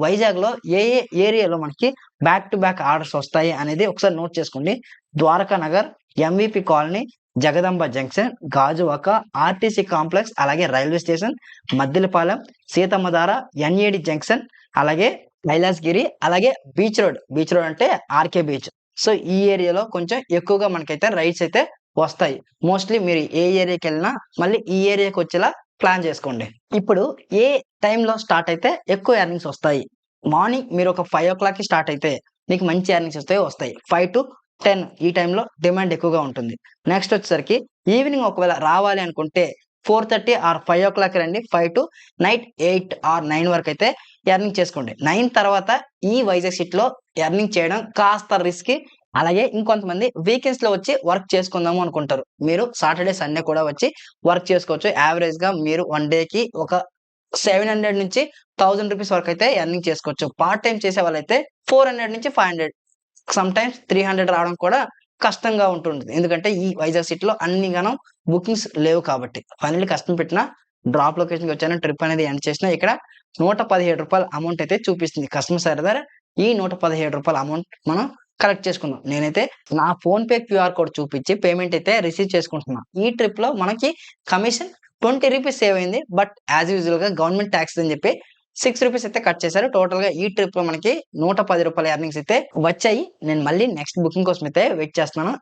వైజాగ్ లో ఏ ఏ ఏరియాలో మనకి బ్యాక్ టు బ్యాక్ ఆర్డర్స్ వస్తాయి అనేది ఒకసారి నోట్ చేసుకోండి. Dwaraka Nagar, MVP colony, Jagadamba junction, Gajuwaka, RTC complex, అలాగే railway station, Maddilapalem, Seethammadhara, NAD junction, అలాగే కైలాసగిరి, అలాగే బీచ్ రోడ్ అంటే ఆర్కే బీచ్. సో ఈ ఏరియాలో కొంచెం ఎక్కువగా మనకైతే రైడ్స్ అయితే వస్తాయి. మోస్ట్లీ మీరు ఏ ఏరియాకి వెళ్ళినా మళ్ళీ ఈ ఏరియాకి వచ్చేలా ప్లాన్ చేసుకోండి. ఇప్పుడు ఏ టైంలో స్టార్ట్ అయితే ఎక్కువ ఎర్నింగ్స్ వస్తాయి? మార్నింగ్ మీరు ఒక 5:00కి స్టార్ట్ అయితే మీకు మంచి ఎర్నింగ్స్ వస్తాయి. 5-10 ఈ టైంలో డిమాండ్ ఎక్కువగా ఉంటుంది. నెక్స్ట్ వచ్చేసరికి ఈవినింగ్ ఒకవేళ రావాలి అనుకుంటే 4:30 ఆర్ 5:00 రండి. 5 టు నైట్ 8 ఆర్ 9 వరకు అయితే ఎర్నింగ్ చేసుకోండి. 9 తర్వాత ఈ వైజాగ్ సిటీలో ఎర్నింగ్ చేయడం కాస్త రిస్కీ. అలాగే ఇంకొంతమంది వీకెండ్స్ లో వచ్చి వర్క్ చేసుకుందాము అనుకుంటారు. మీరు సాటర్డే, సండే కూడా వచ్చి వర్క్ చేసుకోవచ్చు. యావరేజ్ గా మీరు వన్ డేకి ఒక 700 నుంచి 1000 రూపీస్ వరకు అయితే ఎర్నింగ్ చేసుకోవచ్చు. పార్ట్ టైం చేసే వాళ్ళైతే 400 నుంచి 500, సమ్ టైమ్స్ 300 రావడం కూడా కష్టంగా ఉంటుంది. ఎందుకంటే ఈ వైజాగ్ సిటీలో అన్ని గనం బుకింగ్స్ లేవు కాబట్టి. ఫైనల్లీ కష్టం పెట్టినా డ్రాప్ లొకేషన్‌కి వచ్చాను. ట్రిప్ అనేది ఎండ్ చేసినా ఇక్కడ రూ. 117 అమౌంట్ అయితే చూపిస్తుంది. కస్టమర్ సర్వీస్ ఈ రూ. 117 అమౌంట్ మనం కలెక్ట్ చేసుకుందాం. నేనైతే నా ఫోన్‌పే క్యూఆర్ కోడ్ చూపించి పేమెంట్ అయితే రిసీవ్ చేసుకుంటున్నా. ఈ ట్రిప్‌లో మనకి కమిషన్ 20 రూపీస్ సేవ్ అయింది. బట్ యాస్ యూజువల్‌గా గవర్నమెంట్ టాక్స్ అని చెప్పి 6 రూపీస్ అయితే కట్ చేశారు. టోటల్‌గా ఈ ట్రిప్‌లో మనకి రూ. 110 ఎర్నింగ్స్ అయితే వచ్చాయి. నేను మళ్ళీ నెక్స్ట్ బుకింగ్ కోసం అయితే వెయిట్ చేస్తున్నాను.